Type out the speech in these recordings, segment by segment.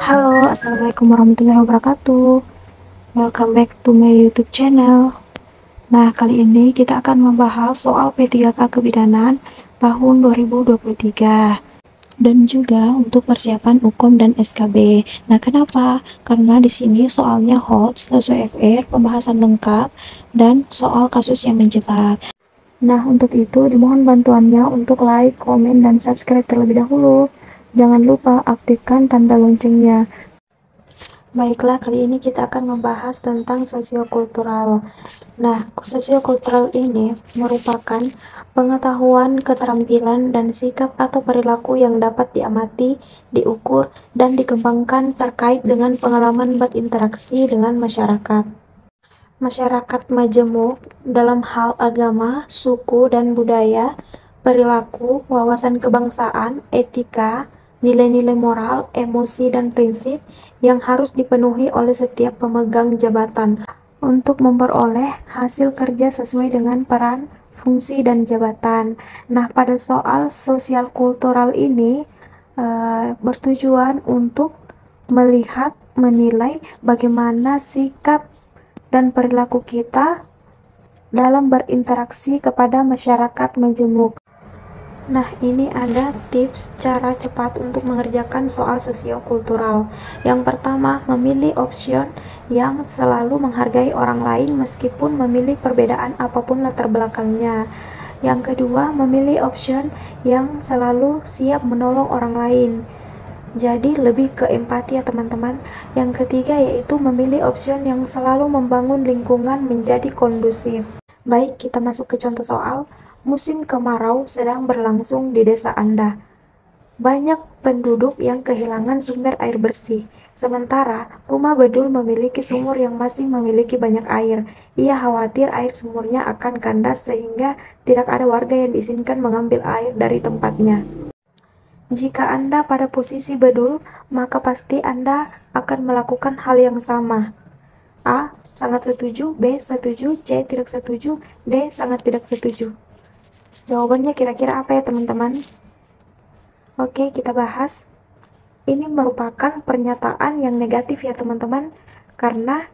Halo, Assalamualaikum warahmatullahi wabarakatuh. Welcome back to my YouTube channel. Nah, kali ini kita akan membahas soal P3K Kebidanan tahun 2023 dan juga untuk persiapan UKOM dan SKB. Nah, kenapa? Karena di sini soalnya hot sesuai FR, pembahasan lengkap, dan soal kasus yang menjebak. Nah, untuk itu dimohon bantuannya untuk like, komen, dan subscribe terlebih dahulu. Jangan lupa aktifkan tanda loncengnya. Baiklah, kali ini kita akan membahas tentang sosiokultural. Nah, sosiokultural ini merupakan pengetahuan, keterampilan, dan sikap atau perilaku yang dapat diamati, diukur, dan dikembangkan terkait dengan pengalaman berinteraksi dengan masyarakat. Masyarakat majemuk dalam hal agama, suku, dan budaya, perilaku, wawasan kebangsaan, etika, nilai-nilai moral, emosi, dan prinsip yang harus dipenuhi oleh setiap pemegang jabatan untuk memperoleh hasil kerja sesuai dengan peran, fungsi, dan jabatan. Nah, pada soal sosial kultural ini bertujuan untuk melihat, menilai bagaimana sikap dan perilaku kita dalam berinteraksi kepada masyarakat majemuk. Nah, ini ada tips cara cepat untuk mengerjakan soal sosiokultural. Yang pertama, memilih option yang selalu menghargai orang lain meskipun memilih perbedaan apapun latar belakangnya. Yang kedua, memilih option yang selalu siap menolong orang lain. Jadi lebih ke empati ya teman-teman. Yang ketiga yaitu memilih option yang selalu membangun lingkungan menjadi kondusif. Baik, kita masuk ke contoh soal. Musim kemarau sedang berlangsung di desa Anda. Banyak penduduk yang kehilangan sumber air bersih. Sementara rumah Bedul memiliki sumur yang masih memiliki banyak air. Ia khawatir air sumurnya akan kandas sehingga tidak ada warga yang diizinkan mengambil air dari tempatnya. Jika Anda pada posisi Bedul, maka pasti Anda akan melakukan hal yang sama. A. Sangat setuju, B. Setuju, C. Tidak setuju, D. Sangat tidak setuju. Jawabannya kira-kira apa ya teman-teman? Oke, kita bahas. Ini merupakan pernyataan yang negatif ya teman-teman, karena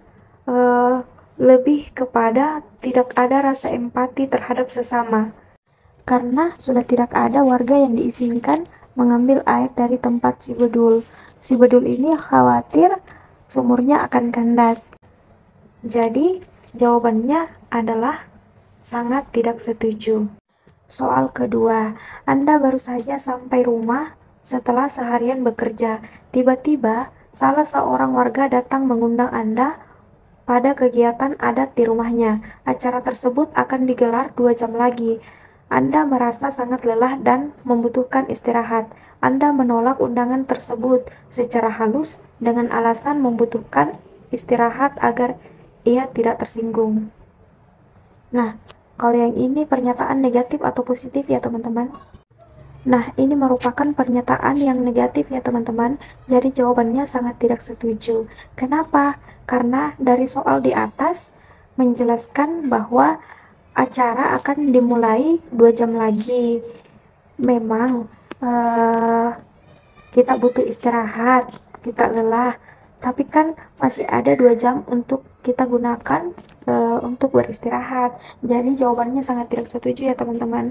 lebih kepada tidak ada rasa empati terhadap sesama. Karena sudah tidak ada warga yang diizinkan mengambil air dari tempat si Bedul. Si Bedul ini khawatir sumurnya akan kandas. Jadi, jawabannya adalah sangat tidak setuju. Soal kedua, Anda baru saja sampai rumah setelah seharian bekerja. Tiba-tiba, salah seorang warga datang mengundang Anda pada kegiatan adat di rumahnya. Acara tersebut akan digelar 2 jam lagi. Anda merasa sangat lelah dan membutuhkan istirahat. Anda menolak undangan tersebut secara halus dengan alasan membutuhkan istirahat agar ia tidak tersinggung. Nah, kalau yang ini pernyataan negatif atau positif ya teman-teman? Nah, ini merupakan pernyataan yang negatif ya teman-teman. Jadi jawabannya sangat tidak setuju. Kenapa? Karena dari soal di atas menjelaskan bahwa acara akan dimulai 2 jam lagi. Memang kita butuh istirahat, kita lelah, tapi kan masih ada 2 jam untuk kita gunakan untuk beristirahat. Jadi jawabannya sangat tidak setuju ya teman-teman.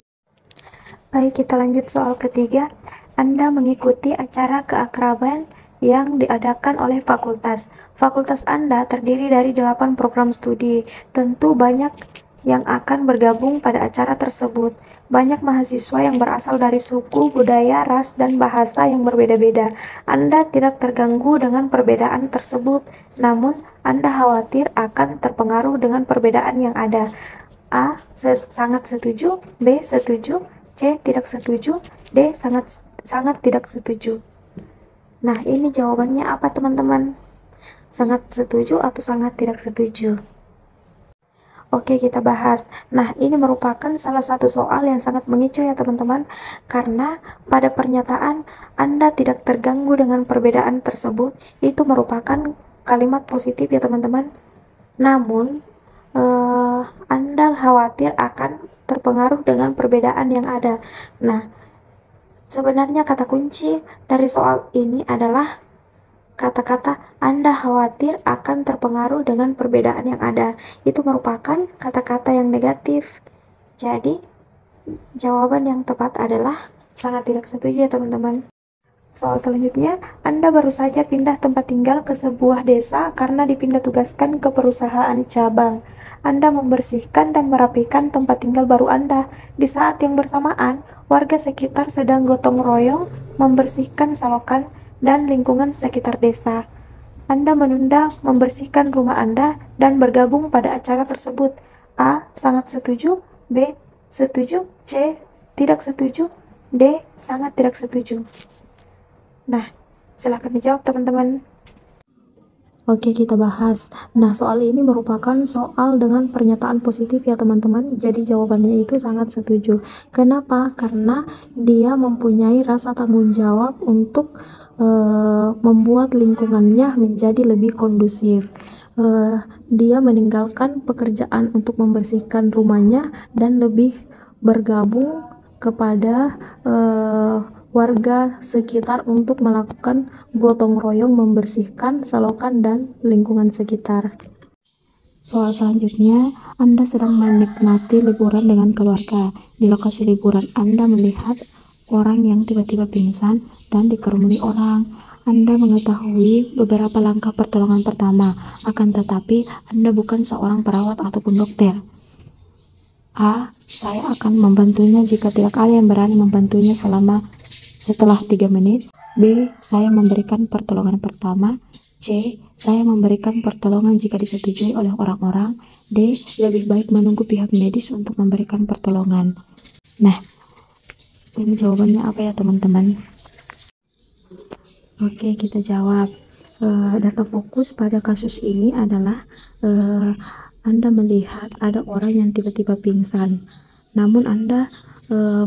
Baik, kita lanjut soal ketiga. Anda mengikuti acara keakraban yang diadakan oleh fakultas. Fakultas Anda terdiri dari 8 program studi. Tentu banyak yang akan bergabung pada acara tersebut. Banyak mahasiswa yang berasal dari suku, budaya, ras, dan bahasa yang berbeda-beda. Anda tidak terganggu dengan perbedaan tersebut, namun Anda khawatir akan terpengaruh dengan perbedaan yang ada. A. Sangat setuju, B. Setuju, C. Tidak setuju, D. Sangat tidak setuju. Nah, ini jawabannya apa teman-teman? Sangat setuju atau sangat tidak setuju? Oke, kita bahas. Nah, ini merupakan salah satu soal yang sangat mengecoh ya teman-teman, karena pada pernyataan Anda tidak terganggu dengan perbedaan tersebut, itu merupakan kalimat positif ya teman-teman. Namun, Anda khawatir akan terpengaruh dengan perbedaan yang ada. Nah, sebenarnya kata kunci dari soal ini adalah kata-kata Anda khawatir akan terpengaruh dengan perbedaan yang ada. Itu merupakan kata-kata yang negatif. Jadi, jawaban yang tepat adalah sangat tidak setuju ya teman-teman. Soal selanjutnya, Anda baru saja pindah tempat tinggal ke sebuah desa karena dipindah tugaskan ke perusahaan cabang. Anda membersihkan dan merapikan tempat tinggal baru Anda. Di saat yang bersamaan, warga sekitar sedang gotong royong membersihkan selokan dan lingkungan sekitar desa. Anda menunda membersihkan rumah Anda dan bergabung pada acara tersebut. A. Sangat setuju. B. Setuju. C. Tidak setuju. D. Sangat tidak setuju. Nah, silahkan dijawab teman-teman. Oke, kita bahas. Nah, soal ini merupakan soal dengan pernyataan positif ya teman-teman. Jadi jawabannya itu sangat setuju. Kenapa? Karena dia mempunyai rasa tanggung jawab untuk membuat lingkungannya menjadi lebih kondusif. Dia meninggalkan pekerjaan untuk membersihkan rumahnya dan lebih bergabung kepada warga sekitar untuk melakukan gotong royong membersihkan selokan dan lingkungan sekitar. Soal selanjutnya, Anda sedang menikmati liburan dengan keluarga. Di lokasi liburan, Anda melihat orang yang tiba-tiba pingsan dan dikerumuni orang. Anda mengetahui beberapa langkah pertolongan pertama, akan tetapi Anda bukan seorang perawat ataupun dokter. A. Saya akan membantunya jika tidak ada yang berani membantunya setelah 3 menit. B. Saya memberikan pertolongan pertama. C. Saya memberikan pertolongan jika disetujui oleh orang-orang. D. Lebih baik menunggu pihak medis untuk memberikan pertolongan. Nah, ini jawabannya apa ya teman-teman? Oke, kita jawab. Data fokus pada kasus ini adalah Anda melihat ada orang yang tiba-tiba pingsan, namun Anda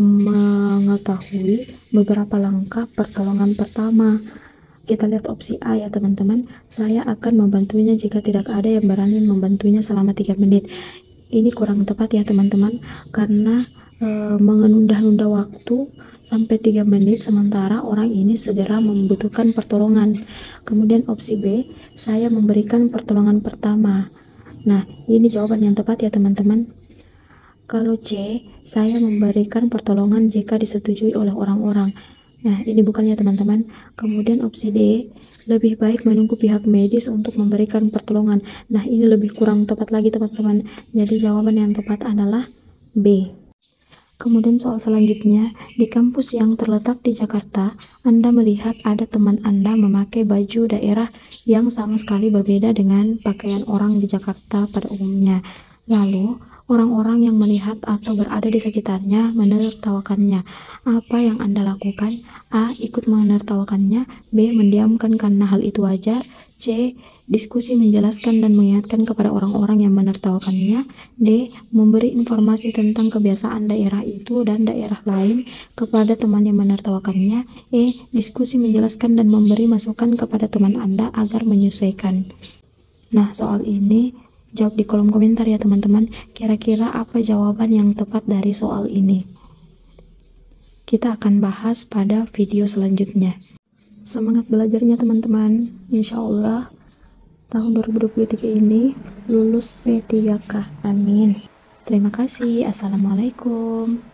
mengetahui beberapa langkah pertolongan pertama. Kita lihat opsi A ya teman-teman. Saya akan membantunya jika tidak ada yang berani membantunya selama 3 menit. Ini kurang tepat ya teman-teman, karena menunda-nunda waktu sampai 3 menit sementara orang ini segera membutuhkan pertolongan. Kemudian opsi B, saya memberikan pertolongan pertama. Nah, ini jawaban yang tepat ya teman-teman. Kalau C, saya memberikan pertolongan jika disetujui oleh orang-orang. Nah, ini bukan ya teman-teman. Kemudian opsi D, lebih baik menunggu pihak medis untuk memberikan pertolongan. Nah, ini lebih kurang tepat lagi teman-teman. Jadi jawaban yang tepat adalah B. Kemudian soal selanjutnya, di kampus yang terletak di Jakarta, Anda melihat ada teman Anda memakai baju daerah yang sama sekali berbeda dengan pakaian orang di Jakarta pada umumnya. Lalu, orang-orang yang melihat atau berada di sekitarnya menertawakannya. Apa yang Anda lakukan? A. Ikut menertawakannya. B. Mendiamkan karena hal itu wajar. C. Diskusi menjelaskan dan mengingatkan kepada orang-orang yang menertawakannya. D. Memberi informasi tentang kebiasaan daerah itu dan daerah lain kepada teman yang menertawakannya. E. Diskusi menjelaskan dan memberi masukan kepada teman Anda agar menyesuaikan. Nah, soal ini jawab di kolom komentar ya teman-teman. Kira-kira apa jawaban yang tepat dari soal ini? Kita akan bahas pada video selanjutnya. Semangat belajarnya teman-teman. Insya Allah tahun 2023 ini lulus P3K. Amin. Terima kasih. Assalamualaikum.